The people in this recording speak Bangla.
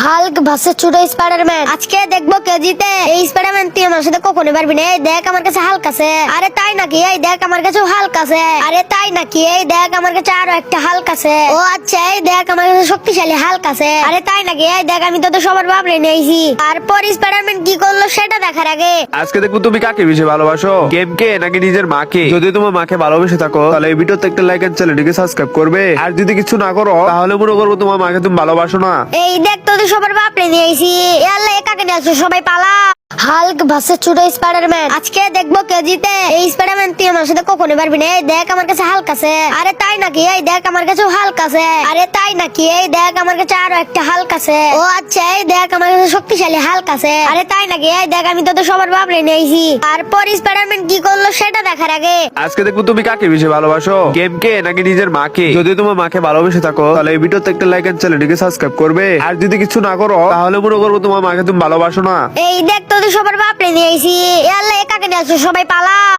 হাল্ক ভার্সেস ছোট স্পাইডারম্যান। আজকে দেখবো কে জিতে। এই স্পাইডারম্যান তুই আমার সাথে কখনো পারবি না। এই দেখ আমার কাছে হাল্ক আছে। আরে তাই নাকি? এই দেখ আমার কাছে হাল্ক আছে। আরে তাই নাকি? এই দেখ আমার কাছে আরো একটা হাল্ক আছে। ও আচ্ছা, এই দেখ আমার কাছে শক্তিশালী হাল্ক আছে। আরে তাই নাকি? এই দেখ আমি তো সবার বাবরে নিয়েছি। তারপর স্পাইডারম্যান কি করলো সেটা দেখার আগে আজকে দেখবো তুমি কাকে বেশি ভালোবাসো, গেমকে নাকি নিজের মাকে। যদি তোমার মাকে ভালোবেসে থাকো তাহলে এই ভিডিওতে একটা লাইক এন্ড চ্যানেলটিকে সাবস্ক্রাইব করবে। আর যদি কিছু না করো তাহলে মনে করবো তোমার মাকে তুমি ভালোবাসো না। এই দেখ তোদের সবার বাপরে নিয়েছি। আল্লাহ কাকে নিয়ে আসছো? সবাই পালা। হাল্ক ভার্সেস ছোট স্পাইডারম্যান। আজকে দেখবো কে জিতে। এই স্পাইডারম্যান তুই আমার সাথে কখনো পারবি না। এই দেখ আমার কাছে হাল্ক আছে। আরে তাই নাকি? এই দেখ আমার কাছে হাল্ক আছে। আরে তাই নাকি? এই দেখ আমার কাছে আরো একটা হাল্ক আছে। ও আচ্ছা, এই দেখ আমার কাছে শক্তিশালী হাল্ক আছে। আরে তাই নাকি? এই দেখ আমি তো সবার বাপরে নিয়েছি। তারপর স্পাইডারম্যান কি করলো সেটা দেখার আগে আজকে দেখবো তুমি কাকে বেশি ভালোবাসো, গেমকে নাকি নিজের মাকে। যদি তোমার মাকে ভালোবেসে থাকো তাহলে এই ভিডিওতে একটা লাইক এন্ড চ্যানেলটিকে সাবস্ক্রাইব করবে। আর যদি কিছু না করো তাহলে মনে করবো তোমার মাকে তুমি ভালোবাসো না। এই দেখ তোদের সবার বাপরে নিয়েছি। আল্লাহ কাকে নিয়ে আসছো? সবাই পালা।